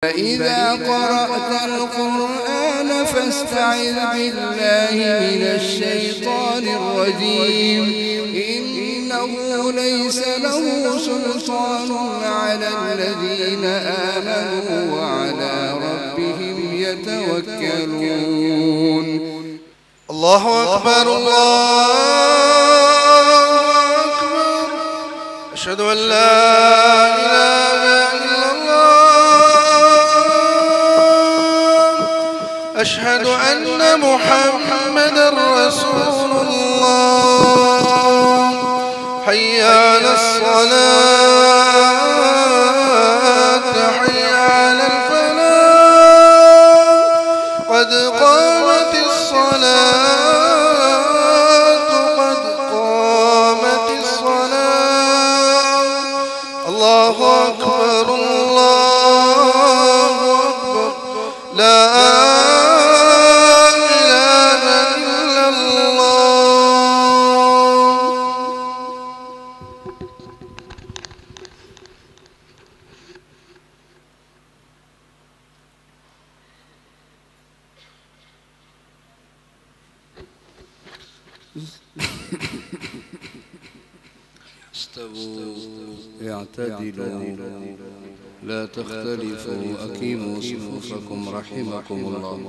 فإذا قرأت القرآن فاستعذ بالله من الشيطان الرجيم إنه ليس له سلطان على الذين آمنوا وعلى ربهم يتوكلون. الله أكبر الله أكبر. أشهد أن لا إله إلا الله. أشهد أن محمدا رسول الله. حي على الصلاة حي على الفلاح قد قامت الصلاة قد قامت الصلاة. الله أكبر الله أكبر. لا إله إلا الله. استووا اعتدلوا لا تختلفوا أقيموا صفوفكم رحمكم الله.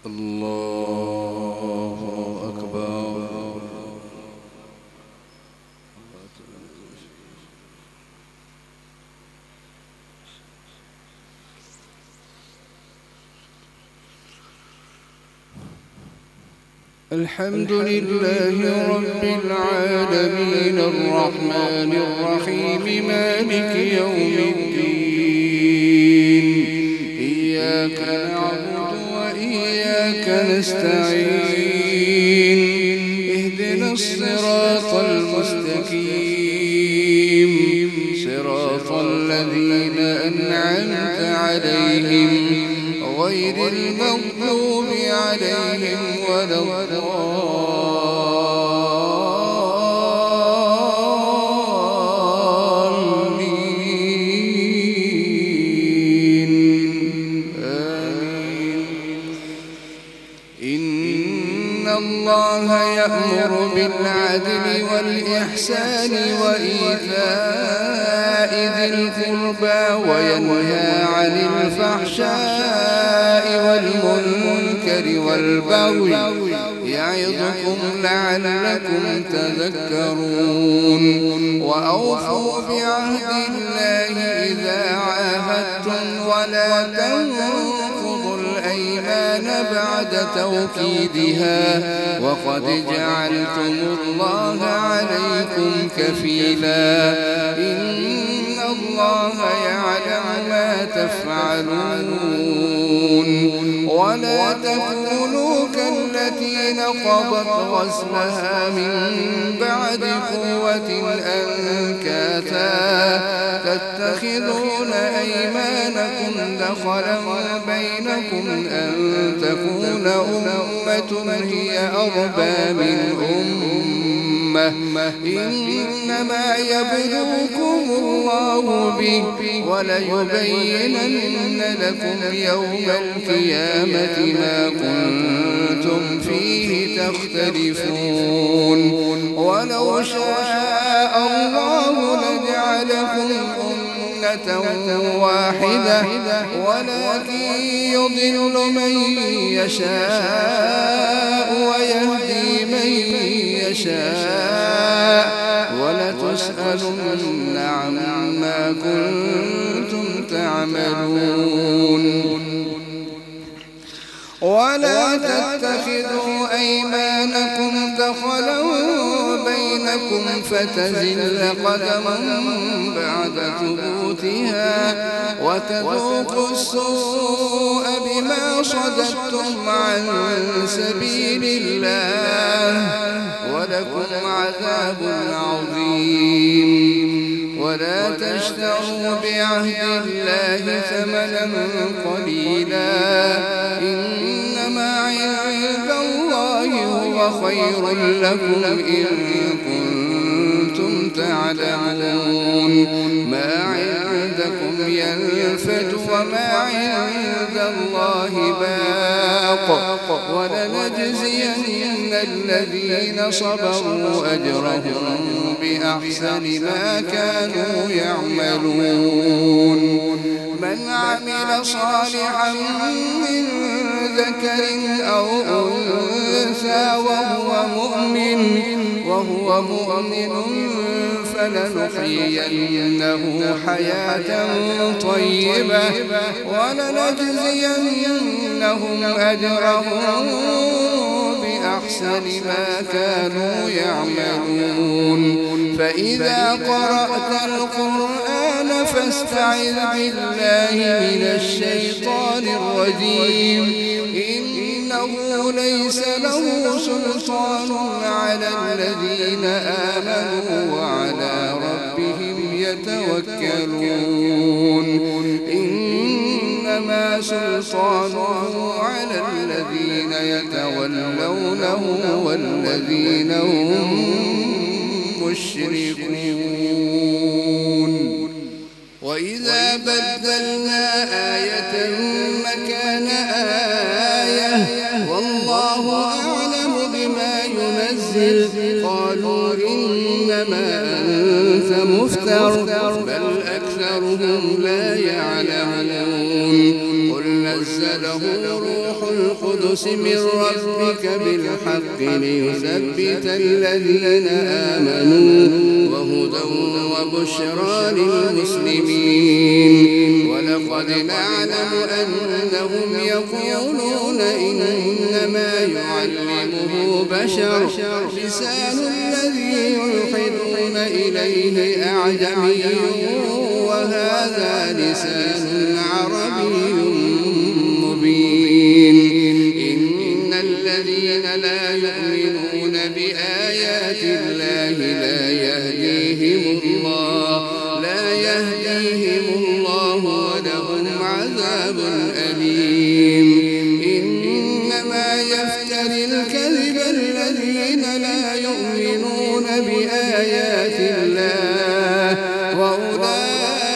الله أكبر. الحمد لله رب العالمين الرحمن الرحيم مالك يوم الدين. إياك نعبد وإياك نستعين. اهدنا الصراط المستقيم صراط الذين أنعمت عليهم غير المغضوب عليهم ولا الضالين. آمين. إن الله يأمر بالعدل والإحسان وإيتاء ذي القربى وينهى عن الفحشاء والمنكر والبغي يعظكم لعلكم تذكرون. وأوفوا بعهد الله إذا عاهدتم ولا تنقضوا الأيمان بعد توكيدها وقد جعلتم الله عليكم كفيلا. إن الله يعلم ما تفعلون. ولا تكونوا كالتي نقضت غزلها من بعد قوة أنكاثا تتخذون أيمانكم دخلا بينكم أن تكون أمة هي أربى من أمة. إنما يبلوكم الله به وليبينن لكم يوم القيامة ما كنتم فيه تختلفون. ولو شاء الله لجعلكم أمة واحدة ولكن يضل من يشاء ويهدي من يشاء ولتسألن عما كنتم تعملون. ولا تتخذوا أيمانكم دخلا بينكم فتزل قدم بعد ثبوتها وتذوقوا السوء بما صددتم عن سبيل الله ولكم عذاب عظيم. ولا تشتروا بعهد الله ثمنا قليلا، إنما عند الله هو خير لكم إن كنتم تعلمون. ما عندكم ينفد وما عند الله باق، ولنجزين الذين صبروا أجرهم بأحسن ما كانوا يعملون. من عمل صالحا من ذكر أو أنثى وهو مؤمن فلنحيينه حياة طيبة ولنجزينهم أجرهم بأحسن ما كانوا يعملون. فإذا قرأت القرآن فاستعذ بالله من الشيطان الرجيم، إنه ليس له سلطان على الذين آمنوا وعلى ربهم يتوكلون. إنما سلطانه على الذين يتولونه والذين هم مشركون. وإذا بدلنا آية مكان آية والله أعلم بما ينزل قالوا إنما أنت مفتر بل أكثرهم لا يعلمون. قل نزله روح القدس من ربك بالحق ليثبت الذين آمنوا وهدى وبشرى للمسلمين. ولقد نعلم أنهم يقولون إنما يعلمه بشر لسان الذي يلحدون إليه أعجمي وهذا لسان عربي مبين. إن الذين لا يؤمنون بآيات الله لا يهديهم الله ولهم عذاب أليم. إنما يفتري الكذب الذين لا يؤمنون بآيات الله وأولئك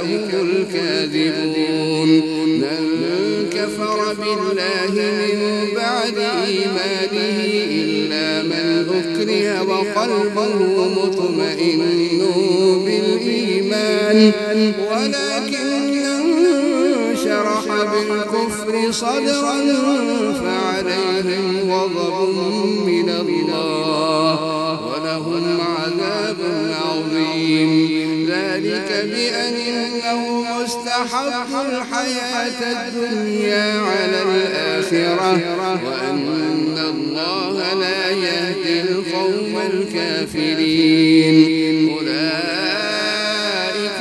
هم الكاذبون. من كفر بالله من بعد إيمانه إلا من أكره وقلبه مطمئن بالإيمان ولكن شرح بالكفر صدرا فعليهم غضب من الله ولهم عذاب عظيم. ذلك بأنه مستحب الحياة الدنيا على الآخرة وأن الله لا يهدي القوم الكافرين. أولئك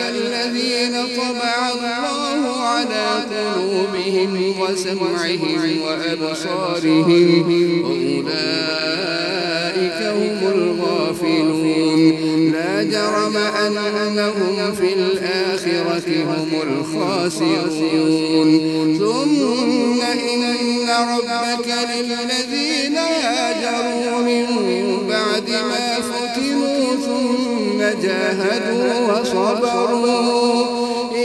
الذين طبع الله على قلوبهم وسمعهم وأبصارهم وأولئك هم الغافلون. لا جرم أنهم في الآخرة هم الخاسرون. ثم إن ربك للذين هاجروا من بعد ما فتنوا ثم جاهدوا وصبروا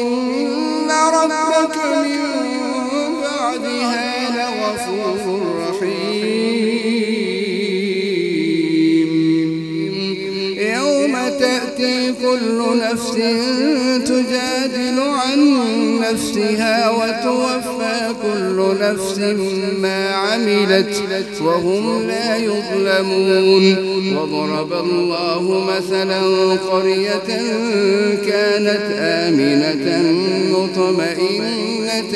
إن ربك من بعدها لغفور رحيم. يوم تأتي كل نفس تجادل عن نفسها وتوفى كل نفس ما عملت وهم لا يظلمون. وضرب الله مثلا قرية كانت آمنة مطمئنة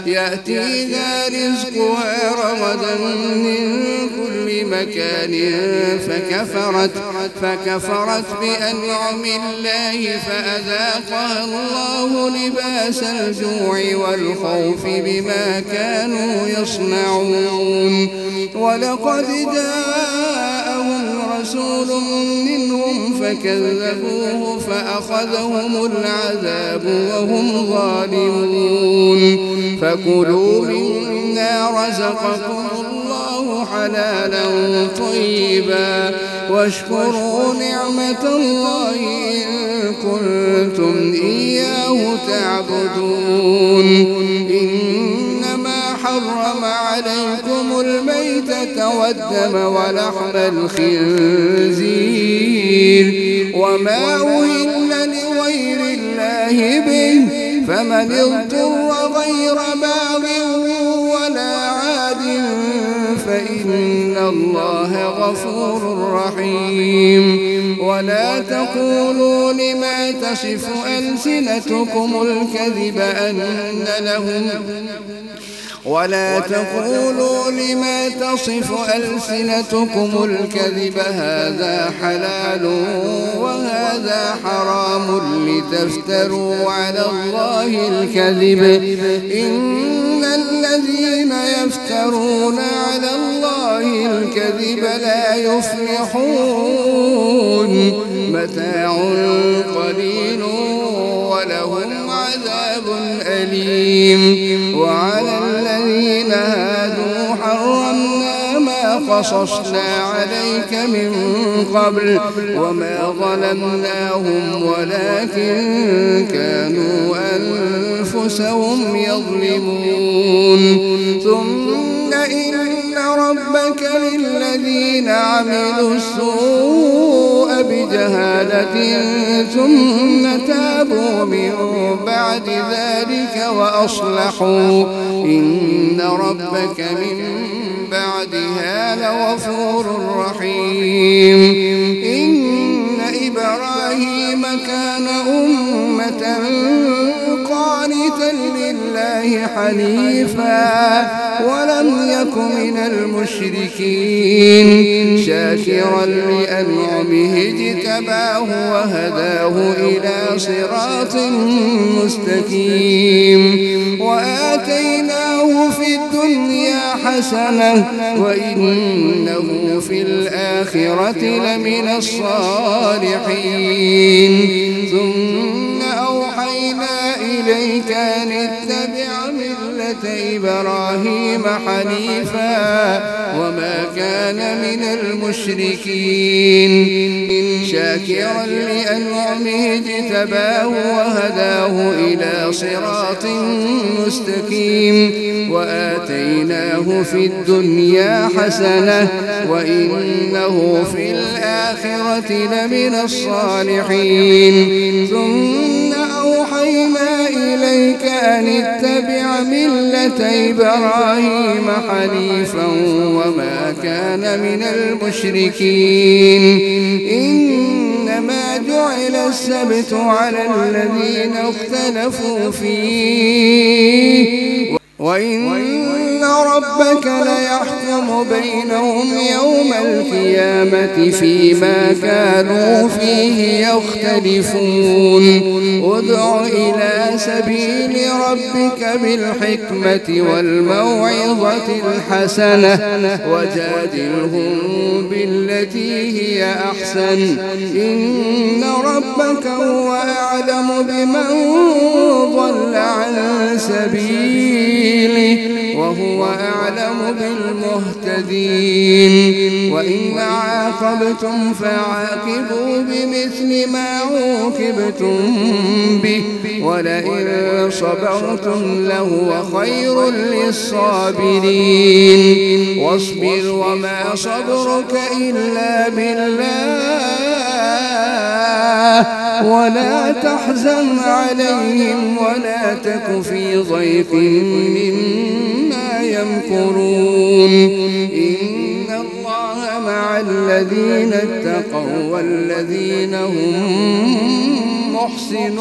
يأتيها رزقها رغدا من كل مكان فكفرت بأنعم الله فأذاقها الله لباس الجوع والخوف بما كانوا يصنعون. ولقد جاءهم رسول منهم فكذبوه فأخذهم العذاب وهم ظالمون. فكلوا مما رزقكم الله حلالا طيبا واشكروا نعمة الله إن كنتم إياه تعبدون. إنما حرم عليكم الميتة والدم ولحم الخنزير وما أهل لغير الله به فمن اضطر غير باغ ولا عاد فإن الله غفور رحيم. ولا تقولوا لما تصف ألسنتكم الكذب هذا حلال وهذا حرام لتفتروا على الله الكذب. إن الذين يفترون على الله الكذب لا يفلحون. متاع قليل ولهم عذاب أليم. وعلى الذين هادوا حرمنا ما قصصنا عليك من قبل وما ظلمناهم ولكن كانوا أنفسهم يظلمون. ثم إن ربك للذين عملوا السوء بجهالة ثم تابوا من بعد ذلك وأصلحوا إن ربك من بعدها لغفور رحيم. إن إبراهيم كان أمة قانتا لله حنيفا ولم يك من المشركين شاكرا لأنعمه اجتباه وهداه إلى صراط مستقيم. وآتيناه في الدنيا حسنة وإنه في الآخرة لمن الصالحين. ثم أوحينا إليك أن اتبع ملة إبراهيم حنيفا وما كان من المشركين شاكرا لأنعمه اجتباه وهداه إلى صراط مستقيم. وآتيناه في الدنيا حسنة وإنه في الآخرة لمن الصالحين. ثم أوحينا إليك أن اتبع ملة إبراهيم حنيفا وما كان من المشركين. إنما جعل السبت على الذين اختلفوا فيه وإن ربك ليحكم بينهم يوم القيامة فيما كانوا فيه يختلفون. ادع إلى سبيل ربك بالحكمة والموعظة الحسنة وجادلهم بالتي هي أحسن. إن ربك هو أعلم بمن ضل عن سبيله وهو أعلم بالمهتدين. وإن عاقبتم فعاقبوا بمثل ما عوقبتم به ولئن صبرتم لهو خير للصابرين. واصبر وما صبرك إلا بالله ولا تحزن عليهم ولا تك في ضيق مما يمكرون. إن الله مع الذين اتقوا والذين هم محسنون.